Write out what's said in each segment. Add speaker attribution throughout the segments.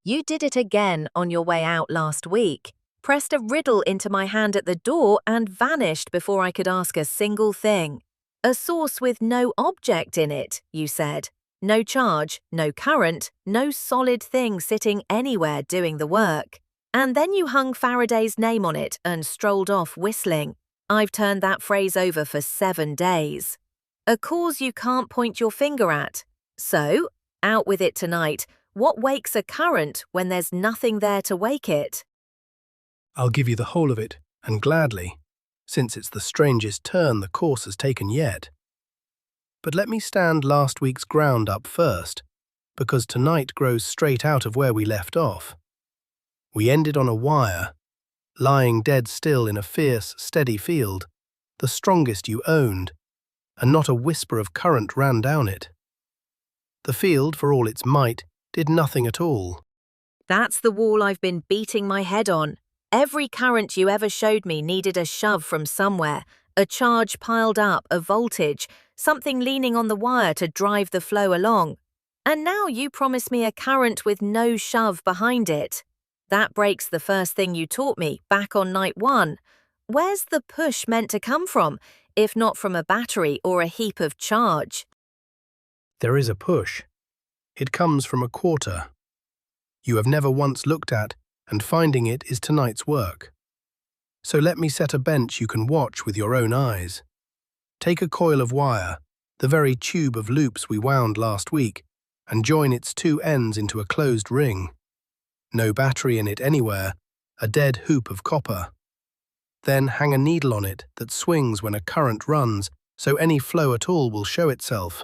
Speaker 1: You did it again on your way out last week. Pressed a riddle into my hand at the door and vanished before I could ask a single thing. A source with no object in it, you said. No charge, no current, no solid thing sitting anywhere doing the work. And then you hung Faraday's name on it and strolled off whistling. I've turned that phrase over for 7 days. A cause you can't point your finger at. So, out with it tonight. What wakes a current when there's nothing there to wake it?
Speaker 2: I'll give you the whole of it, and gladly, since it's the strangest turn the course has taken yet. But let me stand last week's ground up first, because tonight grows straight out of where we left off. We ended on a wire, lying dead still in a fierce, steady field, the strongest you owned, and not a whisper of current ran down it. The field, for all its might, did nothing at all.
Speaker 1: That's the wall I've been beating my head on. Every current you ever showed me needed a shove from somewhere, a charge piled up, a voltage, something leaning on the wire to drive the flow along. And now you promise me a current with no shove behind it. That breaks the first thing you taught me back on night 1. Where's the push meant to come from, if not from a battery or a heap of charge?
Speaker 2: There is a push. It comes from a quarter. You have never once looked at, and finding it is tonight's work. So let me set a bench you can watch with your own eyes. Take a coil of wire, the very tube of loops we wound last week, and join its 2 ends into a closed ring. No battery in it anywhere, a dead hoop of copper. Then hang a needle on it that swings when a current runs, so any flow at all will show itself.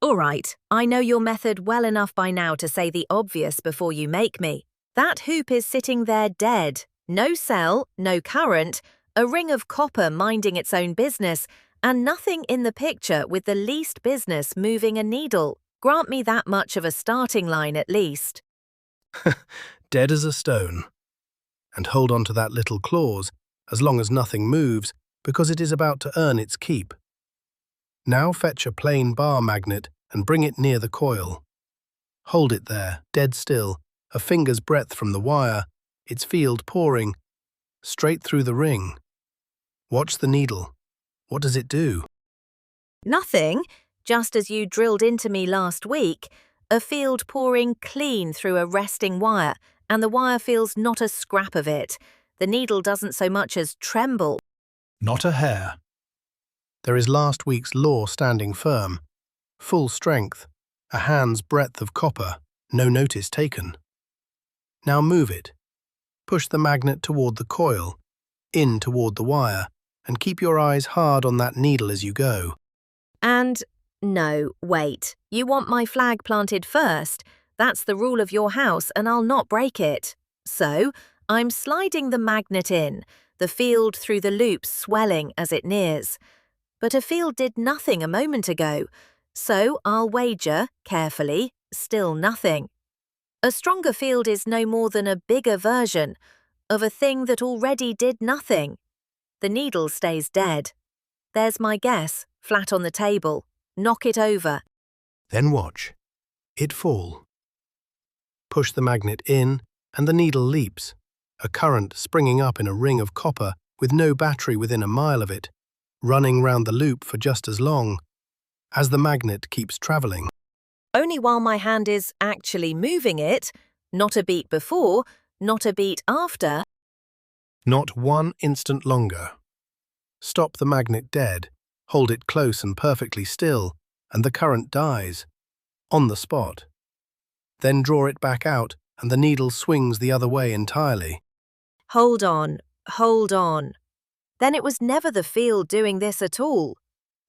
Speaker 1: All right, I know your method well enough by now to say the obvious before you make me. That hoop is sitting there dead. No cell, no current, a ring of copper minding its own business, and nothing in the picture with the least business moving a needle. Grant me that much of a starting line at least.
Speaker 2: Dead as a stone. And hold on to that little clause, as long as nothing moves, because it is about to earn its keep. Now fetch a plain bar magnet and bring it near the coil. Hold it there, dead still, a finger's breadth from the wire, its field pouring, straight through the ring. Watch the needle. What does it do?
Speaker 1: Nothing, just as you drilled into me last week, a field pouring clean through a resting wire, and the wire feels not a scrap of it. The needle doesn't so much as tremble.
Speaker 2: Not a hair. There is last week's law standing firm. Full strength, a hand's breadth of copper, no notice taken. Now move it. Push the magnet toward the coil, in toward the wire, and keep your eyes hard on that needle as you go.
Speaker 1: And, no, wait, you want my flag planted first. That's the rule of your house and I'll not break it. So, I'm sliding the magnet in, the field through the loops swelling as it nears. But a field did nothing a moment ago, so I'll wager, carefully, still nothing. A stronger field is no more than a bigger version of a thing that already did nothing. The needle stays dead. There's my guess, flat on the table. Knock it over.
Speaker 2: Then watch. It fall. Push the magnet in, and the needle leaps, a current springing up in a ring of copper with no battery within a mile of it, running round the loop for just as long, as the magnet keeps travelling.
Speaker 1: Only while my hand is actually moving it, not a beat before, not a beat after.
Speaker 2: Not 1 instant longer. Stop the magnet dead, hold it close and perfectly still, and the current dies, on the spot. Then draw it back out, and the needle swings the other way entirely.
Speaker 1: Hold on, hold on. Then it was never the field doing this at all.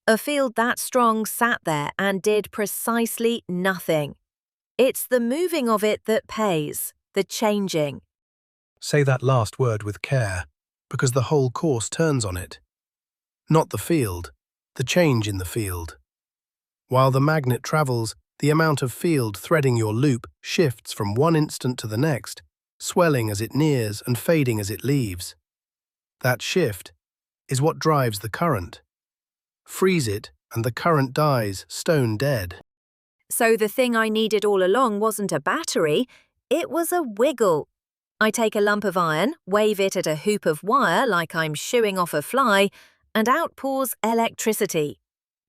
Speaker 1: A field that strong sat there and did precisely nothing. It's the moving of it that pays, the changing.
Speaker 2: Say that last word with care, because the whole course turns on it. Not the field, the change in the field. While the magnet travels, the amount of field threading your loop shifts from 1 instant to the next, swelling as it nears and fading as it leaves. That shift is what drives the current. Freeze it, and the current dies stone dead.
Speaker 1: So the thing I needed all along wasn't a battery, it was a wiggle. I take a lump of iron, wave it at a hoop of wire like I'm shooing off a fly, and out pours electricity.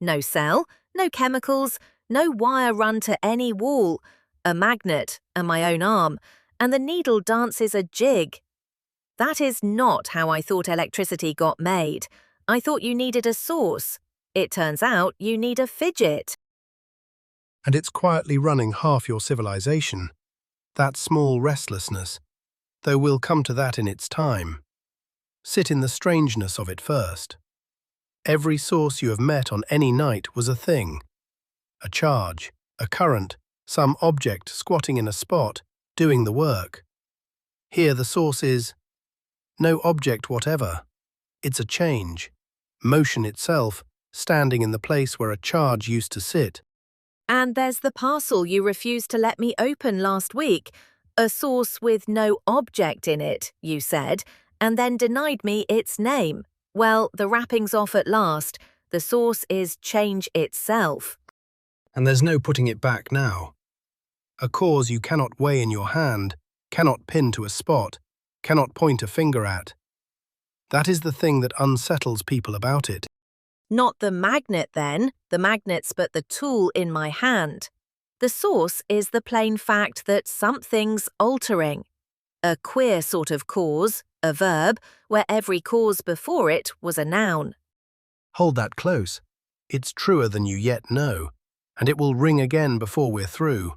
Speaker 1: No cell, no chemicals, no wire run to any wall, a magnet and my own arm, and the needle dances a jig. That is not how I thought electricity got made. I thought you needed a source. It turns out you need a fidget.
Speaker 2: And it's quietly running half your civilization. That small restlessness, though we'll come to that in its time. Sit in the strangeness of it first. Every source you have met on any night was a thing. A charge, a current, some object squatting in a spot, doing the work. Here the source is no object whatever. It's a change, motion itself, standing in the place where a charge used to sit.
Speaker 1: And there's the parcel you refused to let me open last week. A source with no object in it, you said, and then denied me its name. Well, the wrapping's off at last. The source is change itself.
Speaker 2: And there's no putting it back now. A cause you cannot weigh in your hand, cannot pin to a spot, cannot point a finger at. That is the thing that unsettles people about it.
Speaker 1: Not the magnet then, the magnet's but the tool in my hand. The source is the plain fact that something's altering. A queer sort of cause, a verb, where every cause before it was a noun.
Speaker 2: Hold that close. It's truer than you yet know, and it will ring again before we're through.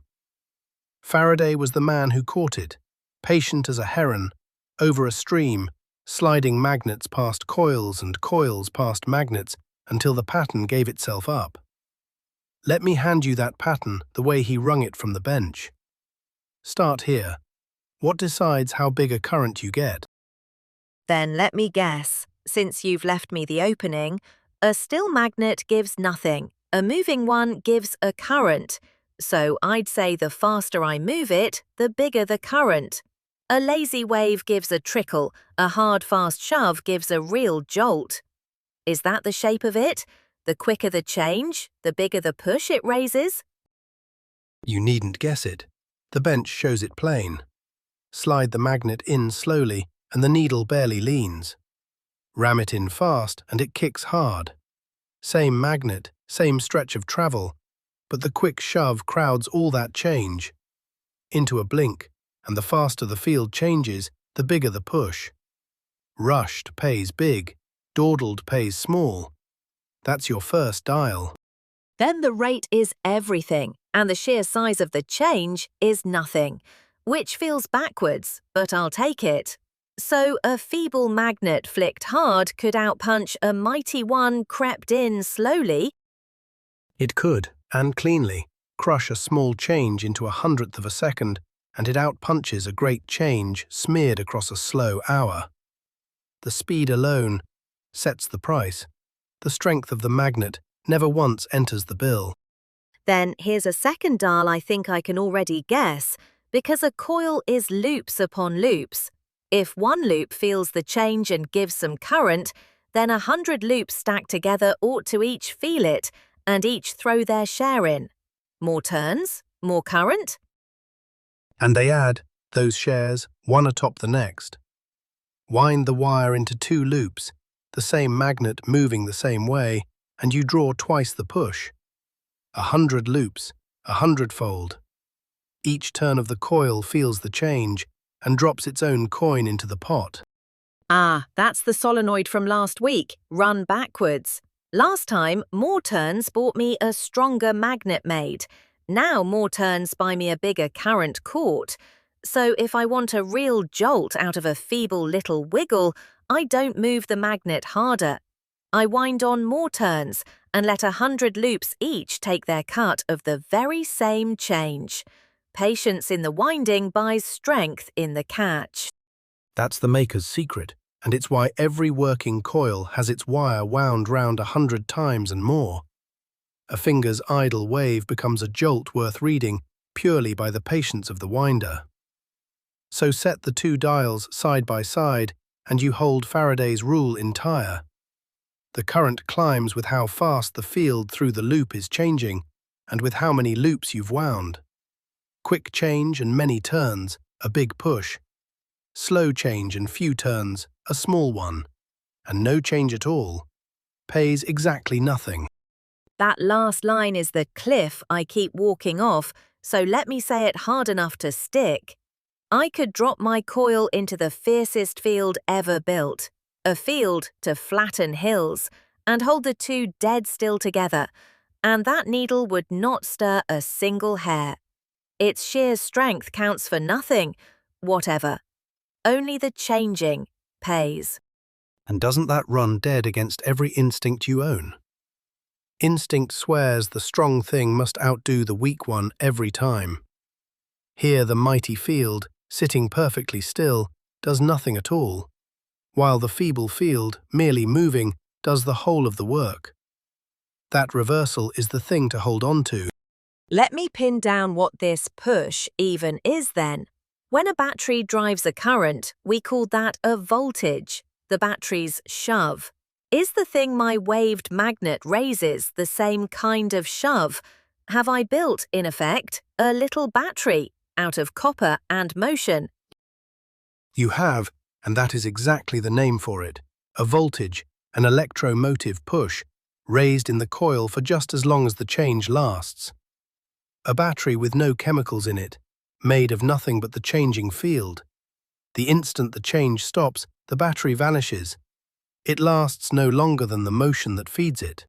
Speaker 2: Faraday was the man who caught it, patient as a heron, over a stream, sliding magnets past coils and coils past magnets until the pattern gave itself up. Let me hand you that pattern the way he wrung it from the bench. Start here. What decides how big a current you get?
Speaker 1: Then let me guess, since you've left me the opening, a still magnet gives nothing, a moving one gives a current, so I'd say the faster I move it, the bigger the current. A lazy wave gives a trickle, a hard fast shove gives a real jolt. Is that the shape of it? The quicker the change, the bigger the push it raises?
Speaker 2: You needn't guess it. The bench shows it plain. Slide the magnet in slowly and the needle barely leans. Ram it in fast and it kicks hard. Same magnet, same stretch of travel, but the quick shove crowds all that change into a blink, and the faster the field changes, the bigger the push. Rushed pays big, dawdled pays small. That's your first dial.
Speaker 1: Then the rate is everything, and the sheer size of the change is nothing, which feels backwards, but I'll take it. So a feeble magnet flicked hard could outpunch a mighty one crept in slowly.
Speaker 2: It could, and cleanly, crush a small change into 1/100th of a second, and it outpunches a great change smeared across a slow hour. The speed alone sets the price. The strength of the magnet never once enters the bill.
Speaker 1: Then here's a second dial I think I can already guess, because a coil is loops upon loops. If one loop feels the change and gives some current, then 100 loops stacked together ought to each feel it, and each throw their share in. More turns? More current?
Speaker 2: And they add, those shares, one atop the next. Wind the wire into 2 loops, the same magnet moving the same way, and you draw twice the push. 100 loops, 100-fold. Each turn of the coil feels the change and drops its own coin into the pot.
Speaker 1: Ah, that's the solenoid from last week, run backwards. Last time, more turns bought me a stronger magnet made. Now more turns buy me a bigger current caught. So if I want a real jolt out of a feeble little wiggle, I don't move the magnet harder. I wind on more turns and let 100 loops each take their cut of the very same change. Patience in the winding buys strength in the catch.
Speaker 2: That's the maker's secret, and it's why every working coil has its wire wound round 100 times and more. A finger's idle wave becomes a jolt worth reading purely by the patience of the winder. So set the 2 dials side by side, and you hold Faraday's rule entire. The current climbs with how fast the field through the loop is changing, and with how many loops you've wound. Quick change and many turns, a big push. Slow change and few turns, a small one. And no change at all, pays exactly nothing.
Speaker 1: That last line is the cliff I keep walking off, so let me say it hard enough to stick. I could drop my coil into the fiercest field ever built, a field to flatten hills, and hold the two dead still together, and that needle would not stir a single hair. Its sheer strength counts for nothing, whatever. Only the changing pays.
Speaker 2: And doesn't that run dead against every instinct you own? Instinct swears the strong thing must outdo the weak one every time. Here the mighty field, sitting perfectly still, does nothing at all, while the feeble field, merely moving, does the whole of the work. That reversal is the thing to hold on to.
Speaker 1: Let me pin down what this push even is then. When a battery drives a current, we call that a voltage, the battery's shove. Is the thing my waved magnet raises the same kind of shove? Have I built, in effect, a little battery out of copper and motion?
Speaker 2: You have, and that is exactly the name for it, a voltage, an electromotive push, raised in the coil for just as long as the change lasts. A battery with no chemicals in it, made of nothing but the changing field. The instant the change stops, the battery vanishes. It lasts no longer than the motion that feeds it.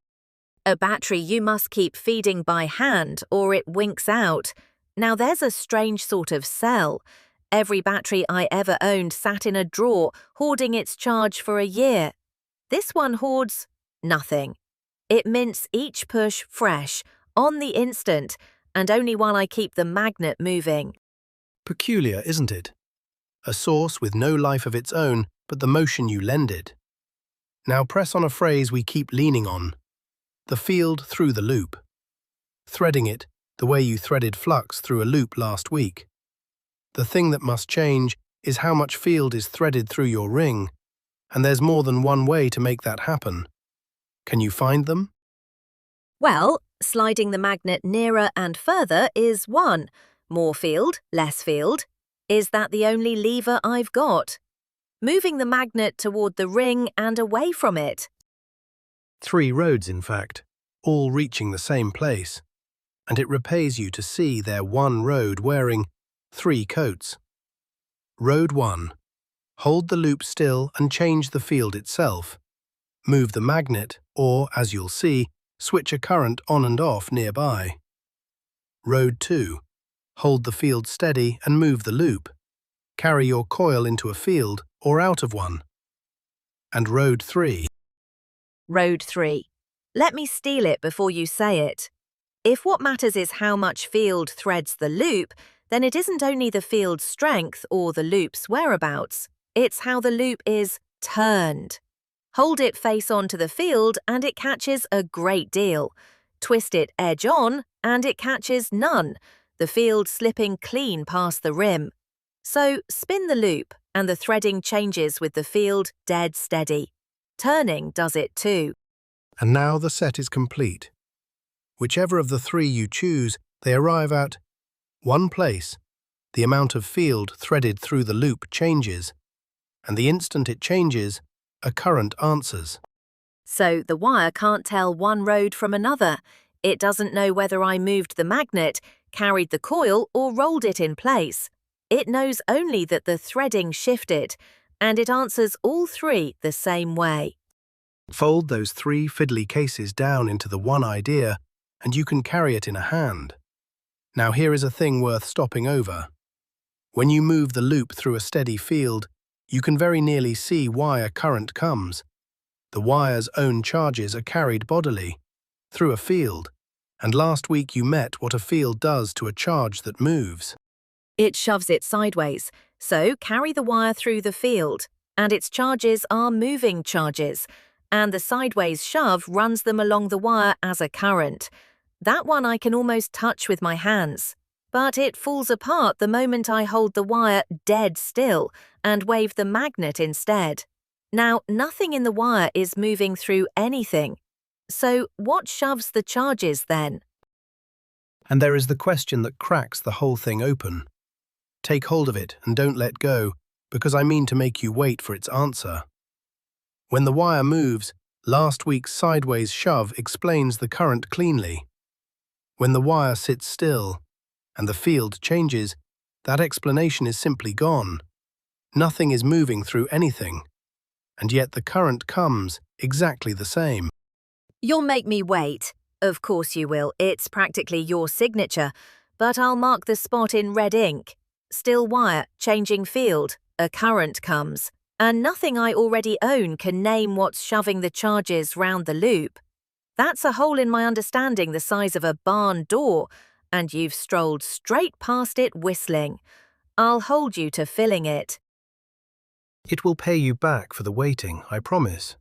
Speaker 1: A battery you must keep feeding by hand or it winks out. Now there's a strange sort of cell. Every battery I ever owned sat in a drawer, hoarding its charge for a year. This one hoards nothing. It mints each push fresh, on the instant, and only while I keep the magnet moving.
Speaker 2: Peculiar, isn't it? A source with no life of its own, but the motion you lend it. Now press on a phrase we keep leaning on. The field through the loop. Threading it, the way you threaded flux through a loop last week. The thing that must change is how much field is threaded through your ring, and there's more than one way to make that happen. Can you find them?
Speaker 1: Well, sliding the magnet nearer and further is one. More field, less field. Is that the only lever I've got? Moving the magnet toward the ring and away from it.
Speaker 2: 3 roads, in fact, all reaching the same place, and it repays you to see their one road wearing 3 coats. Road 1. Hold the loop still and change the field itself. Move the magnet, or, as you'll see, switch a current on and off nearby. Road 2. Hold the field steady and move the loop. Carry your coil into a field or out of one. And Road 3.
Speaker 1: Road 3. Let me steal it before you say it. If what matters is how much field threads the loop, then it isn't only the field's strength or the loop's whereabouts, it's how the loop is turned. Hold it face on to the field and it catches a great deal. Twist it edge on and it catches none, the field slipping clean past the rim. So spin the loop and the threading changes with the field dead steady. Turning does it too.
Speaker 2: And now the set is complete. Whichever of the 3 you choose, they arrive at one place. The amount of field threaded through the loop changes, and the instant it changes, a current answers.
Speaker 1: So the wire can't tell one road from another. It doesn't know whether I moved the magnet, carried the coil, or rolled it in place. It knows only that the threading shifted, and it answers all 3 the same way.
Speaker 2: Fold those 3 fiddly cases down into the one idea, and you can carry it in a hand. Now here is a thing worth stopping over. When you move the loop through a steady field, you can very nearly see why a current comes. The wire's own charges are carried bodily, through a field, and last week you met what a field does to a charge that moves.
Speaker 1: It shoves it sideways, so carry the wire through the field, and its charges are moving charges, and the sideways shove runs them along the wire as a current. That one I can almost touch with my hands, but it falls apart the moment I hold the wire dead still and wave the magnet instead. Now, nothing in the wire is moving through anything. So what shoves the charges then?
Speaker 2: And there is the question that cracks the whole thing open. Take hold of it and don't let go, because I mean to make you wait for its answer. When the wire moves, last week's sideways shove explains the current cleanly. When the wire sits still, and the field changes, that explanation is simply gone. Nothing is moving through anything, and yet the current comes exactly the same.
Speaker 1: You'll make me wait. Of course you will, it's practically your signature, but I'll mark the spot in red ink. Still wire, changing field, a current comes, and nothing I already own can name what's shoving the charges round the loop. That's a hole in my understanding the size of a barn door, and you've strolled straight past it whistling. I'll hold you to filling it.
Speaker 2: It will pay you back for the waiting, I promise.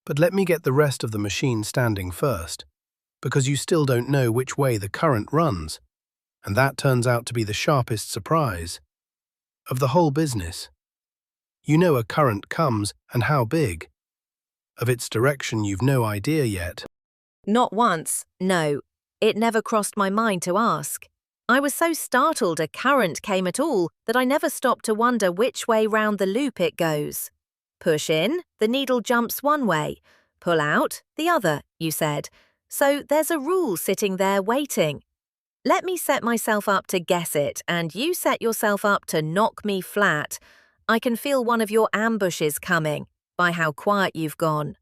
Speaker 2: But let me get the rest of the machine standing first, because you still don't know which way the current runs, and that turns out to be the sharpest surprise of the whole business. You know a current comes and how big. Of its direction you've no idea yet.
Speaker 1: Not once, no. It never crossed my mind to ask. I was so startled a current came at all that I never stopped to wonder which way round the loop it goes. Push in, the needle jumps one way. Pull out, the other, you said. So there's a rule sitting there waiting. Let me set myself up to guess it, and you set yourself up to knock me flat. I can feel one of your ambushes coming, by how quiet you've gone.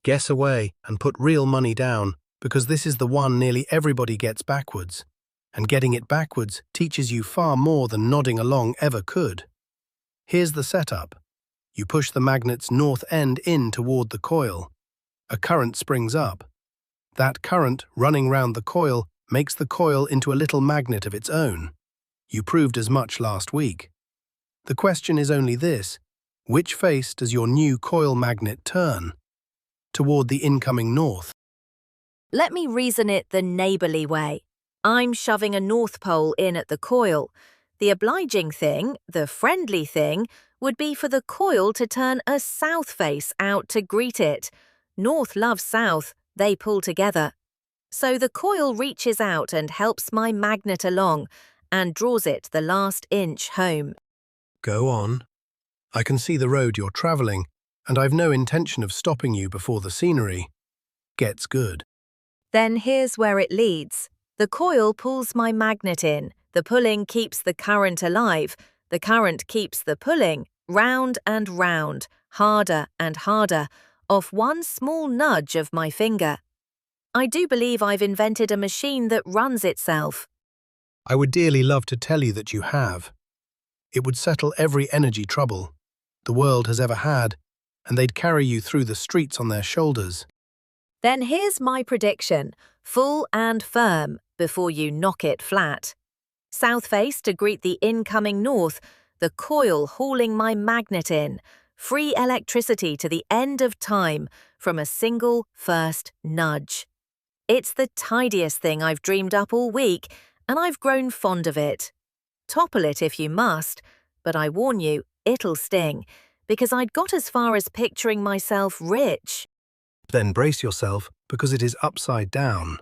Speaker 2: Guess away and put real money down, because this is the one nearly everybody gets backwards. And getting it backwards teaches you far more than nodding along ever could. Here's the setup. You push the magnet's north end in toward the coil. A current springs up. That current, running round the coil, makes the coil into a little magnet of its own. You proved as much last week. The question is only this: which face does your new coil magnet turn? Toward the incoming north.
Speaker 1: Let me reason it the neighbourly way. I'm shoving a north pole in at the coil. The obliging thing, the friendly thing, would be for the coil to turn a south face out to greet it. North loves south, they pull together. So the coil reaches out and helps my magnet along and draws it the last inch home.
Speaker 2: Go on. I can see the road you're travelling, and I've no intention of stopping you before the scenery gets good.
Speaker 1: Then here's where it leads. The coil pulls my magnet in, the pulling keeps the current alive, the current keeps the pulling, round and round, harder and harder, off one small nudge of my finger. I do believe I've invented a machine that runs itself.
Speaker 2: I would dearly love to tell you that you have. It would settle every energy trouble the world has ever had, and they'd carry you through the streets on their shoulders.
Speaker 1: Then here's my prediction, full and firm, before you knock it flat. South face to greet the incoming north, the coil hauling my magnet in, free electricity to the end of time from a single first nudge. It's the tidiest thing I've dreamed up all week, and I've grown fond of it. Topple it if you must, but I warn you, it'll sting, because I'd got as far as picturing myself rich.
Speaker 2: Then brace yourself, because it is upside down.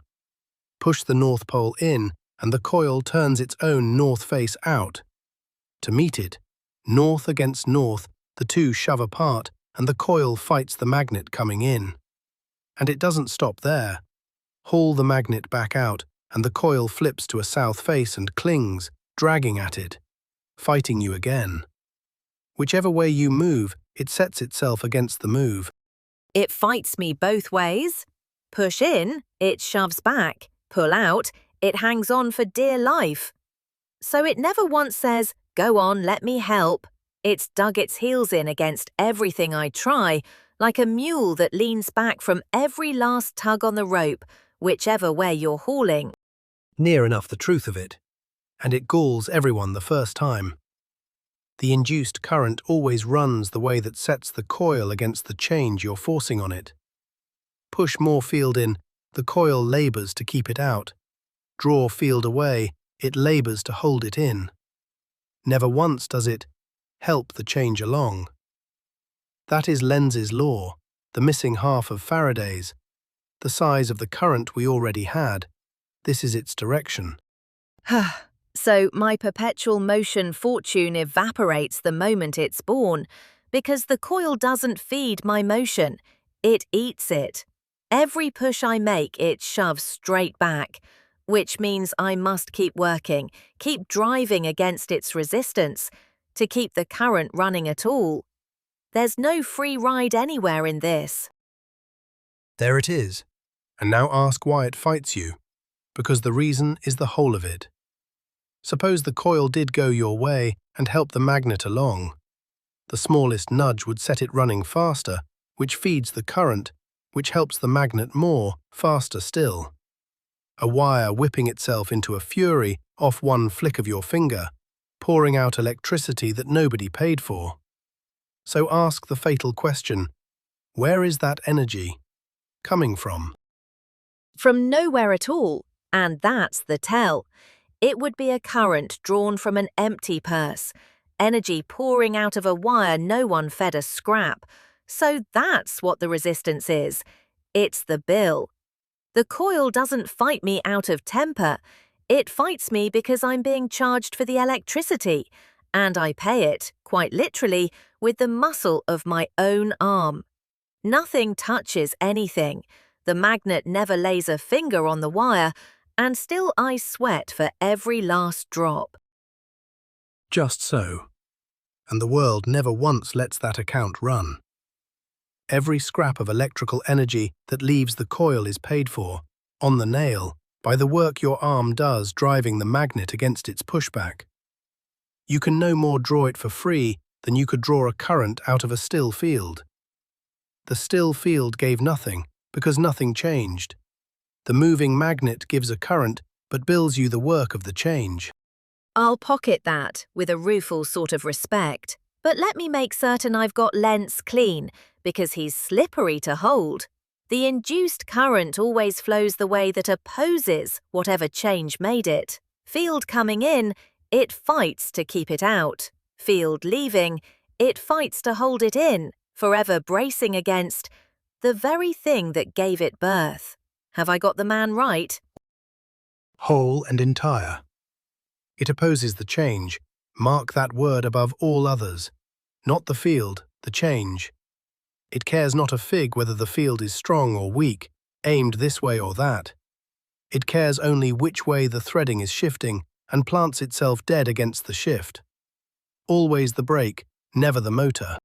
Speaker 2: Push the North Pole in, and the coil turns its own north face out. To meet it, north against north, the two shove apart, and the coil fights the magnet coming in. And it doesn't stop there. Haul the magnet back out, and the coil flips to a south face and clings, dragging at it, fighting you again. Whichever way you move, it sets itself against the move.
Speaker 1: It fights me both ways. Push in, it shoves back. Pull out, it hangs on for dear life. So it never once says, "Go on, let me help." It's dug its heels in against everything I try, like a mule that leans back from every last tug on the rope, whichever way you're hauling.
Speaker 2: Near enough the truth of it. And it galls everyone the first time. The induced current always runs the way that sets the coil against the change you're forcing on it. Push more field in, the coil labours to keep it out. Draw field away, it labours to hold it in. Never once does it help the change along. That is Lenz's law, the missing half of Faraday's, the size of the current we already had, This is its direction.
Speaker 1: So my perpetual motion fortune evaporates the moment it's born, because the coil doesn't feed my motion, it eats it. Every push I make, it shoves straight back, which means I must keep working, keep driving against its resistance, to keep the current running at all. There's no free ride anywhere in this.
Speaker 2: There it is. And now ask why it fights you, because the reason is the whole of it. Suppose the coil did go your way and help the magnet along. The smallest nudge would set it running faster, which feeds the current, which helps the magnet more, faster still. A wire whipping itself into a fury off one flick of your finger, pouring out electricity that nobody paid for. So ask the fatal question, where is that energy coming from?
Speaker 1: From nowhere at all, and that's the tell. It would be a current drawn from an empty purse, energy pouring out of a wire no one fed a scrap. So that's what the resistance is. It's the bill. The coil doesn't fight me out of temper. It fights me because I'm being charged for the electricity, and I pay it, quite literally, with the muscle of my own arm. Nothing touches anything. The magnet never lays a finger on the wire, and still I sweat for every last drop.
Speaker 2: Just so. And the world never once lets that account run. Every scrap of electrical energy that leaves the coil is paid for, on the nail, by the work your arm does driving the magnet against its pushback. You can no more draw it for free than you could draw a current out of a still field. The still field gave nothing, because nothing changed. The moving magnet gives a current, but bills you the work of the change.
Speaker 1: I'll pocket that with a rueful sort of respect, but let me make certain I've got Lentz clean, because he's slippery to hold. The induced current always flows the way that opposes whatever change made it. Field coming in, it fights to keep it out. Field leaving, it fights to hold it in, forever bracing against the very thing that gave it birth. Have I got the man right?
Speaker 2: Whole and entire. It opposes the change. Mark that word above all others. Not the field, the change. It cares not a fig whether the field is strong or weak, aimed this way or that. It cares only which way the threading is shifting and plants itself dead against the shift. Always the brake, never the motor.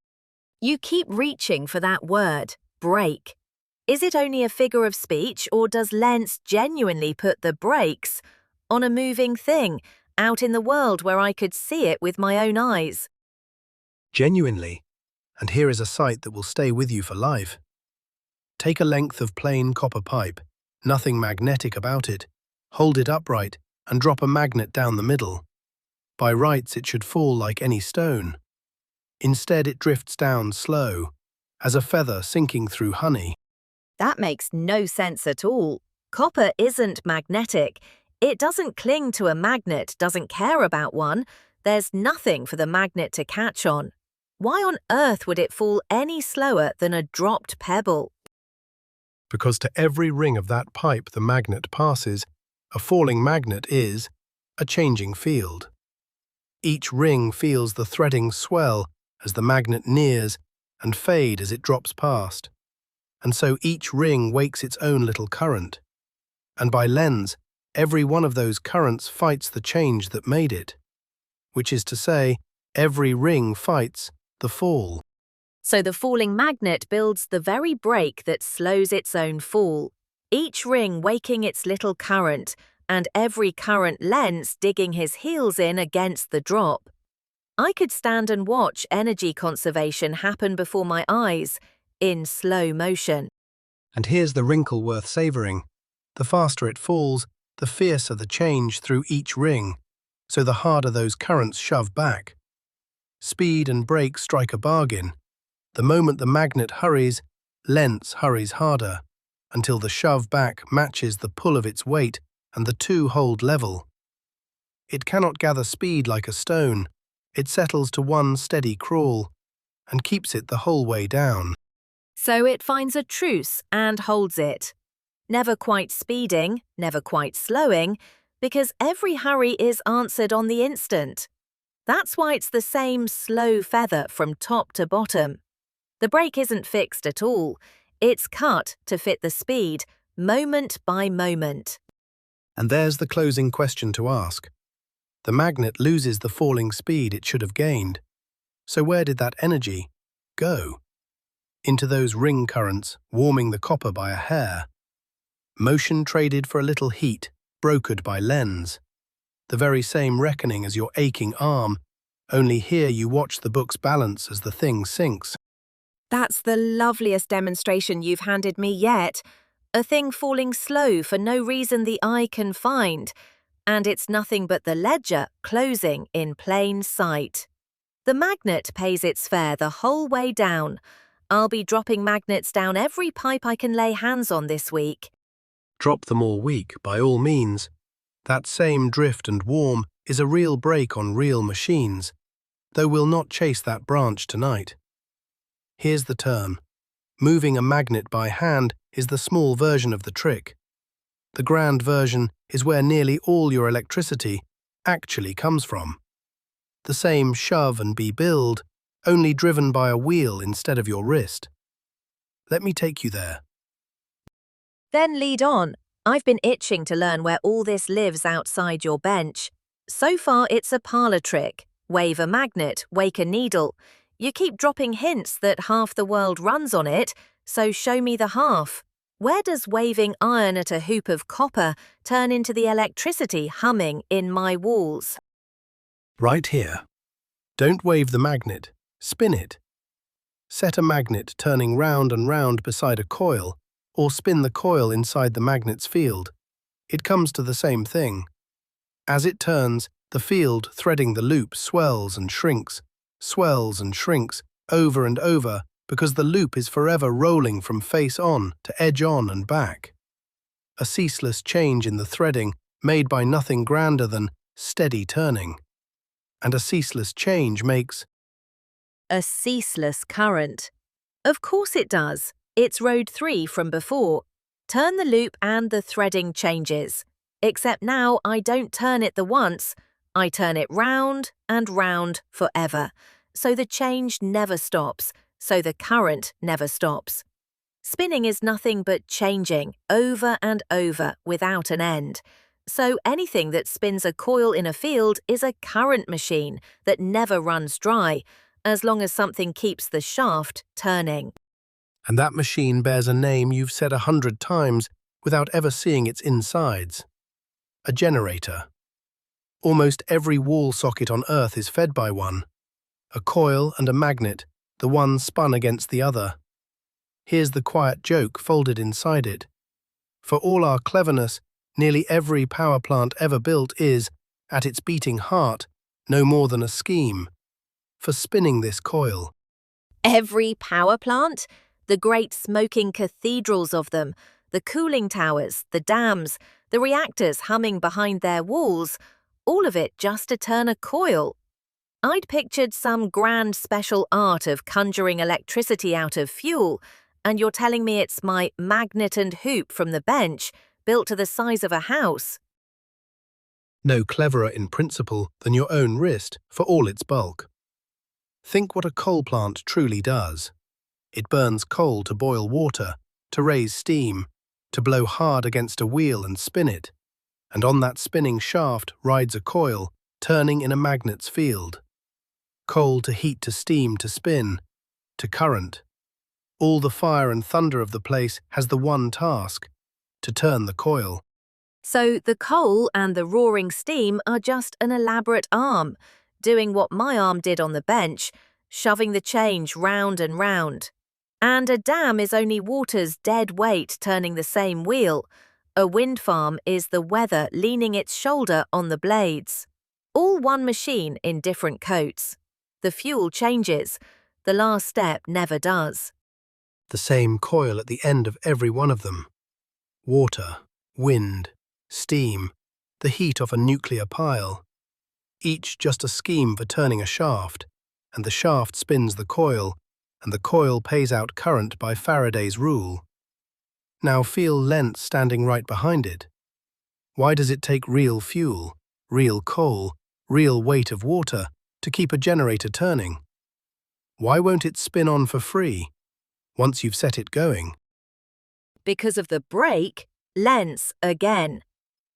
Speaker 1: You keep reaching for that word, brake. Is it only a figure of speech, or does Lentz genuinely put the brakes on a moving thing out in the world where I could see it with my own eyes?
Speaker 2: Genuinely. And here is a sight that will stay with you for life. Take a length of plain copper pipe, nothing magnetic about it, hold it upright, and drop a magnet down the middle. By rights it should fall like any stone. Instead it drifts down slow, as a feather sinking through honey.
Speaker 1: That makes no sense at all. Copper isn't magnetic. It doesn't cling to a magnet, doesn't care about one. There's nothing for the magnet to catch on. Why on earth would it fall any slower than a dropped pebble?
Speaker 2: Because to every ring of that pipe the magnet passes, a falling magnet is a changing field. Each ring feels the threading swell as the magnet nears and fade as it drops past. And so each ring wakes its own little current. And by Lentz, every one of those currents fights the change that made it. Which is to say, every ring fights the fall.
Speaker 1: So the falling magnet builds the very brake that slows its own fall, each ring waking its little current, and every current Lentz digging his heels in against the drop. I could stand and watch energy conservation happen before my eyes, in slow motion.
Speaker 2: And here's the wrinkle worth savouring. The faster it falls, the fiercer the change through each ring, so the harder those currents shove back. Speed and brake strike a bargain. The moment the magnet hurries, Lentz hurries harder, until the shove back matches the pull of its weight and the two hold level. It cannot gather speed like a stone. It settles to one steady crawl, and keeps it the whole way down.
Speaker 1: So it finds a truce and holds it. never quite speeding, never quite slowing, because every hurry is answered on the instant. That's why it's the same slow feather from top to bottom. The brake isn't fixed at all. It's cut to fit the speed, moment by moment.
Speaker 2: And there's the closing question to ask. The magnet loses the falling speed it should have gained. So where did that energy go? Into those ring currents, warming the copper by a hair. Motion traded for a little heat, brokered by lens. The very same reckoning as your aching arm, only here you watch the book's balance as the thing sinks.
Speaker 1: That's the loveliest demonstration you've handed me yet. A thing falling slow for no reason the eye can find. And it's nothing but the ledger closing in plain sight. The magnet pays its fare the whole way down. I'll be dropping magnets down every pipe I can lay hands on this week.
Speaker 2: Drop them all week, by all means. That same drift and warm is a real brake on real machines, though we'll not chase that branch tonight. Here's the turn. Moving a magnet by hand is the small version of the trick. The grand version is where nearly all your electricity actually comes from. The same shove and be build, only driven by a wheel instead of your wrist. Let me take you there.
Speaker 1: Then lead on. I've been itching to learn where all this lives outside your bench. So far it's a parlour trick. Wave a magnet, wake a needle. You keep dropping hints that half the world runs on it, so show me the half. Where does waving iron at a hoop of copper turn into the electricity humming in my walls?
Speaker 2: Right here. Don't wave the magnet, spin it. Set a magnet turning round and round beside a coil, or spin the coil inside the magnet's field. It comes to the same thing. As it turns, the field threading the loop swells and shrinks, over and over, because the loop is forever rolling from face on to edge on and back. A ceaseless change in the threading made by nothing grander than steady turning. And a ceaseless change makes
Speaker 1: a ceaseless current. Of course it does. It's road 3 from before. Turn the loop and the threading changes. Except now I don't turn it the once, I turn it round and round forever. So the change never stops, so the current never stops. Spinning is nothing but changing, over and over, without an end. So anything that spins a coil in a field is a current machine that never runs dry, as long as something keeps the shaft turning.
Speaker 2: And that machine bears a name you've said 100 times without ever seeing its insides. A generator. Almost every wall socket on Earth is fed by one. A coil and a magnet, the one spun against the other. Here's the quiet joke folded inside it. For all our cleverness, nearly every power plant ever built is, at its beating heart, no more than a scheme for spinning this coil.
Speaker 1: Every power plant? The great smoking cathedrals of them, the cooling towers, the dams, the reactors humming behind their walls, all of it just to turn a coil. I'd pictured some grand special art of conjuring electricity out of fuel, and you're telling me it's my magnet and hoop from the bench, built to the size of a house.
Speaker 2: No cleverer in principle than your own wrist for all its bulk. Think what a coal plant truly does. It burns coal to boil water, to raise steam, to blow hard against a wheel and spin it. And on that spinning shaft rides a coil, turning in a magnet's field. Coal to heat to steam to spin, to current. All the fire and thunder of the place has the one task, to turn the coil.
Speaker 1: So the coal and the roaring steam are just an elaborate arm, doing what my arm did on the bench, shoving the change round and round. And a dam is only water's dead weight turning the same wheel. A wind farm is the weather leaning its shoulder on the blades. All one machine in different coats. The fuel changes. The last step never does.
Speaker 2: The same coil at the end of every one of them. Water, wind, steam, the heat of a nuclear pile. Each just a scheme for turning a shaft, and the shaft spins the coil, and the coil pays out current by Faraday's rule. Now feel length standing right behind it. Why does it take real fuel, real coal, real weight of water to keep a generator turning? Why won't it spin on for free once you've set it going?
Speaker 1: Because of the brake, lengths again.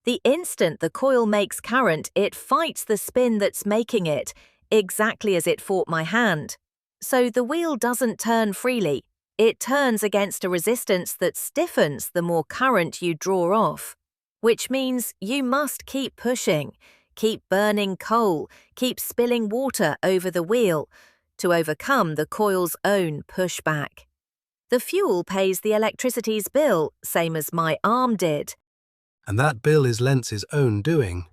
Speaker 1: The instant the coil makes current, it fights the spin that's making it, exactly as it fought my hand. So the wheel doesn't turn freely. It turns against a resistance that stiffens the more current you draw off. Which means you must keep pushing, keep burning coal, keep spilling water over the wheel to overcome the coil's own pushback. The fuel pays the electricity's bill, same as my arm did.
Speaker 2: And that bill is length's own doing.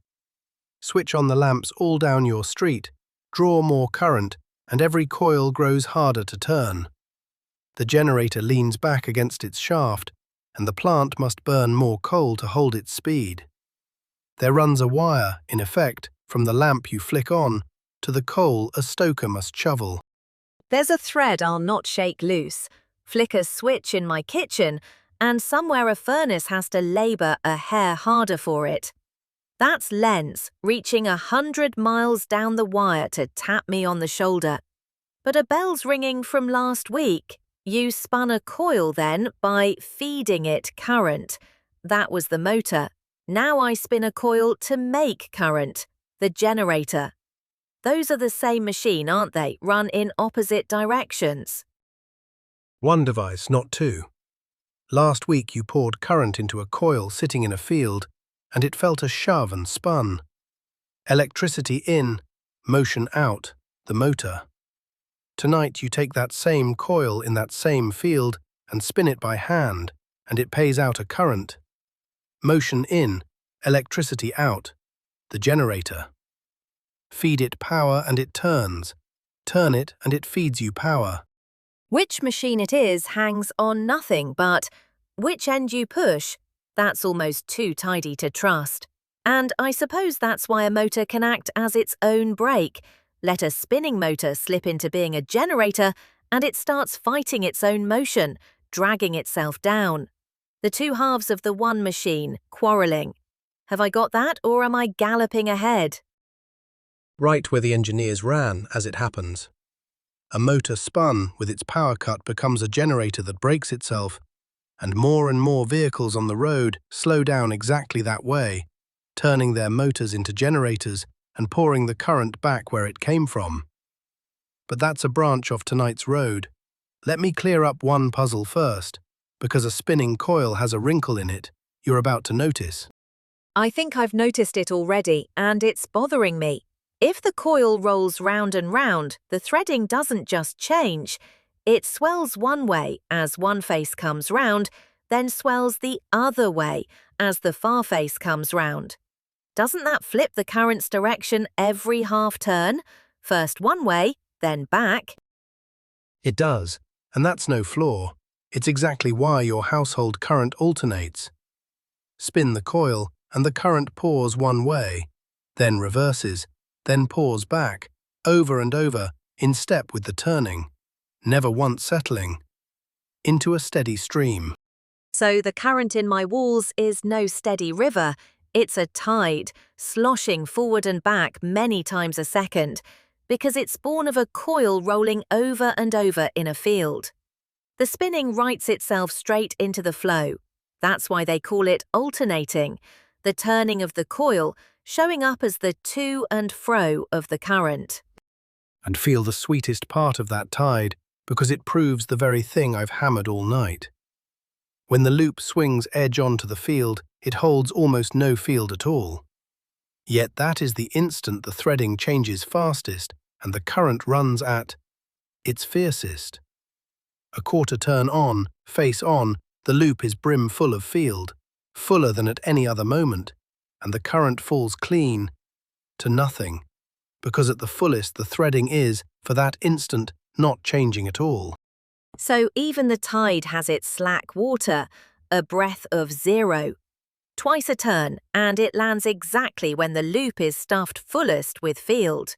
Speaker 2: Switch on the lamps all down your street, draw more current, and every coil grows harder to turn. The generator leans back against its shaft, and the plant must burn more coal to hold its speed. There runs a wire, in effect, from the lamp you flick on to the coal a stoker must shovel.
Speaker 1: There's a thread I'll not shake loose, flick a switch in my kitchen, and somewhere a furnace has to labour a hair harder for it. That's Lenz reaching 100 miles down the wire to tap me on the shoulder. But a bell's ringing from last week. You spun a coil then by feeding it current. That was the motor. Now I spin a coil to make current, the generator. Those are the same machine, aren't they, run in opposite directions?
Speaker 2: One device, not two. Last week you poured current into a coil sitting in a field, and it felt a shove and spun. Electricity in, motion out, the motor. Tonight you take that same coil in that same field and spin it by hand, and it pays out a current. Motion in, electricity out, the generator. Feed it power and it turns. Turn it and it feeds you power.
Speaker 1: Which machine it is hangs on nothing, but which end you push, that's almost too tidy to trust. And I suppose that's why a motor can act as its own brake. Let a spinning motor slip into being a generator, and it starts fighting its own motion, dragging itself down. The two halves of the one machine, quarrelling. Have I got that, or am I galloping ahead?
Speaker 2: Right where the engineers ran, as it happens. A motor spun with its power cut becomes a generator that breaks itself, and more vehicles on the road slow down exactly that way, turning their motors into generators and pouring the current back where it came from. But that's a branch off tonight's road. Let me clear up one puzzle first, because a spinning coil has a wrinkle in it you're about to notice.
Speaker 1: I think I've noticed it already, and it's bothering me. If the coil rolls round and round, the threading doesn't just change. It swells one way as one face comes round, then swells the other way as the far face comes round. Doesn't that flip the current's direction every half turn? First one way, then back.
Speaker 2: It does, and that's no flaw. It's exactly why your household current alternates. Spin the coil, and the current pours one way, then reverses, then pours back, over and over, in step with the turning, never once settling, into a steady stream.
Speaker 1: So the current in my walls is no steady river. It's a tide, sloshing forward and back many times a second, because it's born of a coil rolling over and over in a field. The spinning writes itself straight into the flow. That's why they call it alternating, the turning of the coil showing up as the to and fro of the current.
Speaker 2: And feel the sweetest part of that tide, because it proves the very thing I've hammered all night. When the loop swings edge onto the field, it holds almost no field at all. Yet that is the instant the threading changes fastest and the current runs at its fiercest. A quarter turn on, face on, the loop is brim full of field, fuller than at any other moment, and the current falls clean to nothing, because at the fullest the threading is, for that instant, not changing at all.
Speaker 1: So even the tide has its slack water, a breath of zero. Twice a turn, and it lands exactly when the loop is stuffed fullest with field.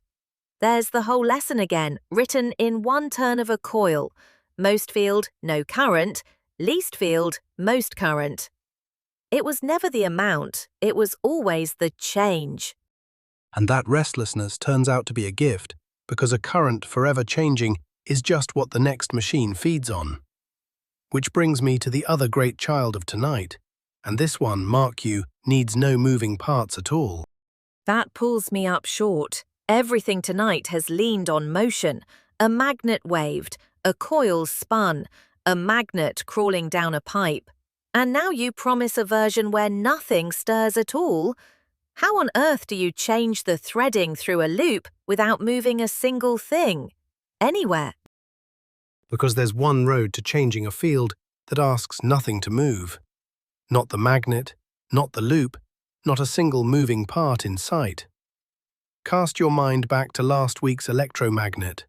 Speaker 1: There's the whole lesson again, written in one turn of a coil. Most field, no current. least field, most current. It was never the amount, it was always the change.
Speaker 2: And that restlessness turns out to be a gift, because a current forever changing is just what the next machine feeds on. Which brings me to the other great child of tonight, and this one, mark you, needs no moving parts at all.
Speaker 1: That pulls me up short. Everything tonight has leaned on motion. A magnet waved, a coil spun, a magnet crawling down a pipe. And now you promise a version where nothing stirs at all? How on earth do you change the threading through a loop without moving a single thing? Anywhere.
Speaker 2: Because there's one road to changing a field that asks nothing to move. Not the magnet, not the loop, not a single moving part in sight. Cast your mind back to last week's electromagnet.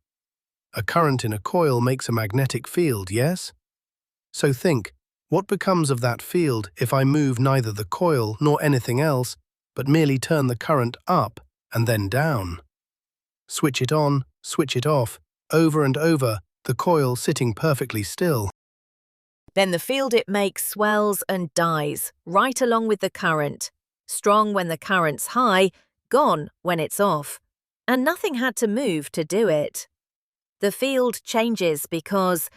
Speaker 2: A current in a coil makes a magnetic field, yes? So think, what becomes of that field if I move neither the coil nor anything else, but merely turn the current up and then down? Switch it on, switch it off, over and over, the coil sitting perfectly still.
Speaker 1: Then the field it makes swells and dies, right along with the current. Strong when the current's high, gone when it's off. And nothing had to move to do it. The field changes because